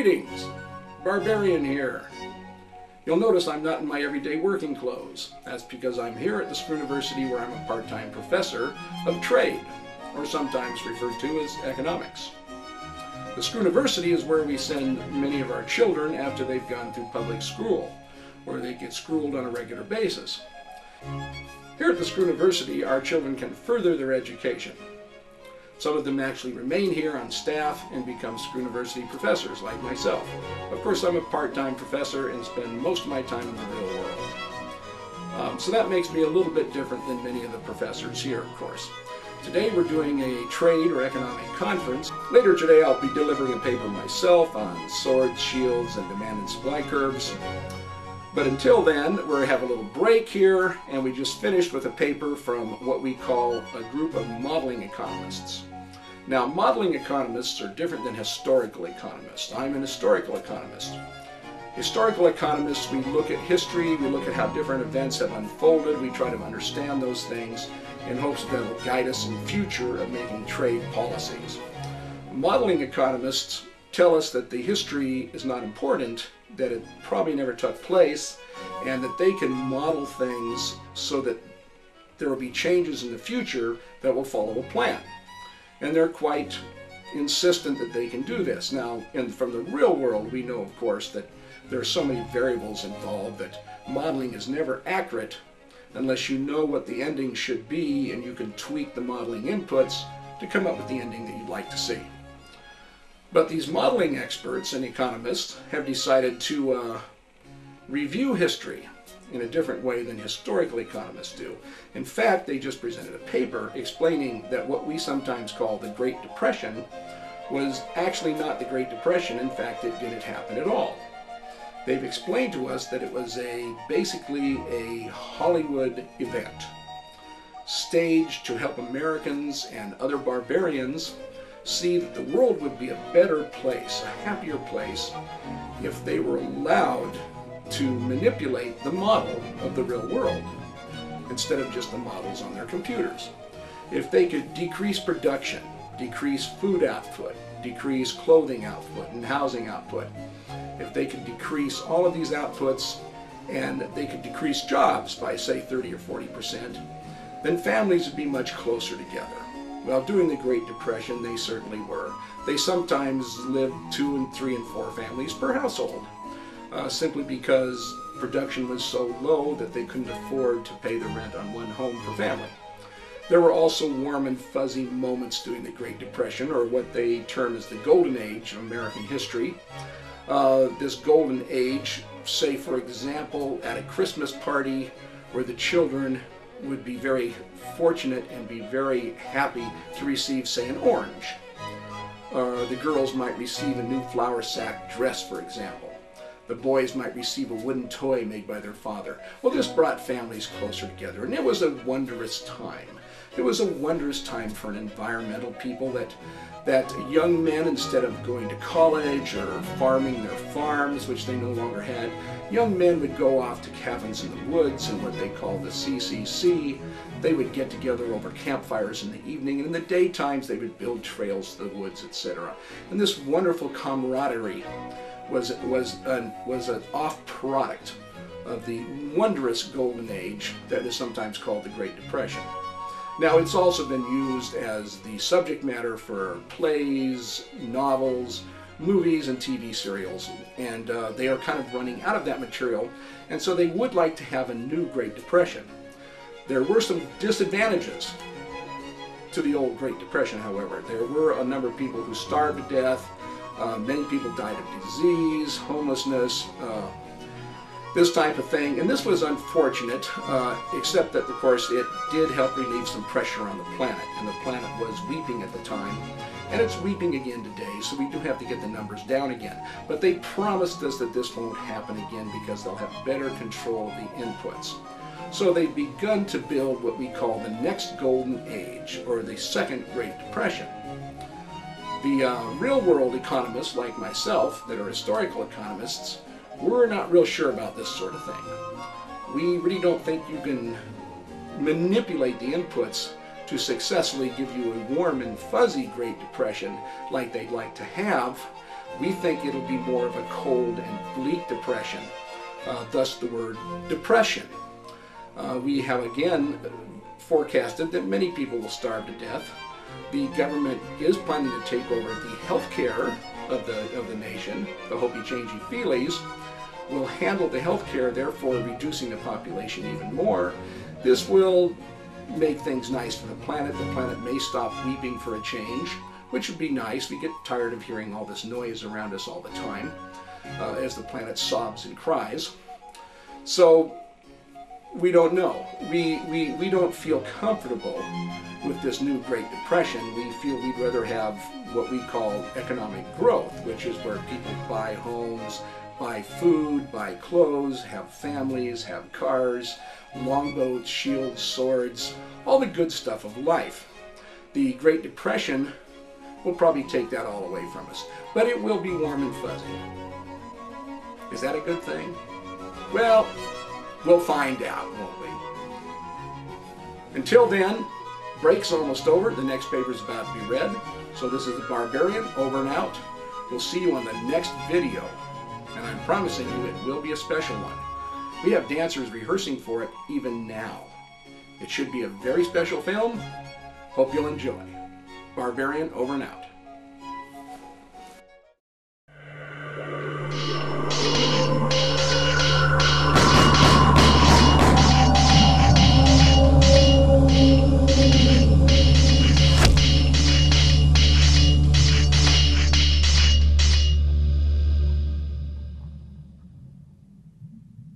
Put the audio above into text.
Greetings, Barbarian here. You'll notice I'm not in my everyday working clothes. That's because I'm here at the Schooniversity where I'm a part-time professor of trade, or sometimes referred to as economics. The Schooniversity is where we send many of our children after they've gone through public school, where they get schooled on a regular basis. Here at the Schooniversity, our children can further their education. Some of them actually remain here on staff and become Schooniversity professors, like myself. Of course, I'm a part-time professor and spend most of my time in the real world. So that makes me a little bit different than many of the professors here, of course. Today we're doing a trade or economic conference. Later today I'll be delivering a paper myself on swords, shields, and demand and supply curves. But until then, we're going to have a little break here, and we just finished with a paper from what we call a group of modeling economists. Now, modeling economists are different than historical economists. I'm an historical economist. Historical economists, we look at history, we look at how different events have unfolded, we try to understand those things in hopes that it will guide us in the future of making trade policies. Modeling economists tell us that the history is not important, that it probably never took place, and that they can model things so that there will be changes in the future that will follow a plan. And they're quite insistent that they can do this. Now, from the real world, we know, of course, that there are so many variables involved that modeling is never accurate unless you know what the ending should be and you can tweak the modeling inputs to come up with the ending that you'd like to see. But these modeling experts and economists have decided to review history in a different way than historical economists do. In fact, they just presented a paper explaining that what we sometimes call the Great Depression was actually not the Great Depression. In fact, it didn't happen at all. They've explained to us that it was basically a Hollywood event, staged to help Americans and other barbarians see that the world would be a better place, a happier place, if they were allowed to manipulate the model of the real world instead of just the models on their computers. If they could decrease production, decrease food output, decrease clothing output and housing output, if they could decrease all of these outputs and they could decrease jobs by, say, 30 or 40%, then families would be much closer together. Well, during the Great Depression, they certainly were. They sometimes lived 2 and 3 and 4 families per household, simply because production was so low that they couldn't afford to pay the rent on one home per family. There were also warm and fuzzy moments during the Great Depression, or what they term as the Golden Age of American history. This Golden Age, say for example, at a Christmas party where the children would be very fortunate and be very happy to receive, say, an orange. The girls might receive a new flour sack dress, for example. The boys might receive a wooden toy made by their father. Well, this brought families closer together, and it was a wondrous time. It was a wondrous time for an environmental people that young men, instead of going to college or farming their farms, which they no longer had, young men would go off to cabins in the woods in what they call the CCC. They would get together over campfires in the evening, and in the daytimes they would build trails to the woods, etc. And this wonderful camaraderie was an off product of the wondrous Golden Age that is sometimes called the Great Depression. Now, it's also been used as the subject matter for plays, novels, movies, and TV serials, and they are kind of running out of that material, and so they would like to have a new Great Depression. There were some disadvantages to the old Great Depression, however. There were a number of people who starved to death, many people died of disease, homelessness, this type of thing, and this was unfortunate, except that, of course, it did help relieve some pressure on the planet, and the planet was weeping at the time, and it's weeping again today, so we do have to get the numbers down again. But they promised us that this won't happen again because they'll have better control of the inputs. So they've begun to build what we call the next Golden Age, or the Second Great Depression. The real-world economists, like myself, that are historical economists, we're not real sure about this sort of thing. We really don't think you can manipulate the inputs to successfully give you a warm and fuzzy Great Depression like they'd like to have. We think it'll be more of a cold and bleak depression, thus the word depression. We have again forecasted that many people will starve to death. The government is planning to take over the health care of the nation. The hopey-changey-feelies will handle the health care, therefore reducing the population even more. This will make things nice for the planet. The planet may stop weeping for a change, which would be nice. We get tired of hearing all this noise around us all the time as the planet sobs and cries. So we don't know. We don't feel comfortable with this new Great Depression. We feel we'd rather have what we call economic growth, which is where people buy homes, buy food, buy clothes, have families, have cars, longboats, shields, swords, all the good stuff of life. The Great Depression will probably take that all away from us, but it will be warm and fuzzy. Is that a good thing? Well, we'll find out, won't we? Until then, break's almost over. The next paper's about to be read. So this is the Barbarian, over and out. We'll see you on the next video. And I'm promising you it will be a special one. We have dancers rehearsing for it even now. It should be a very special film. Hope you'll enjoy. Barbarian, over and out.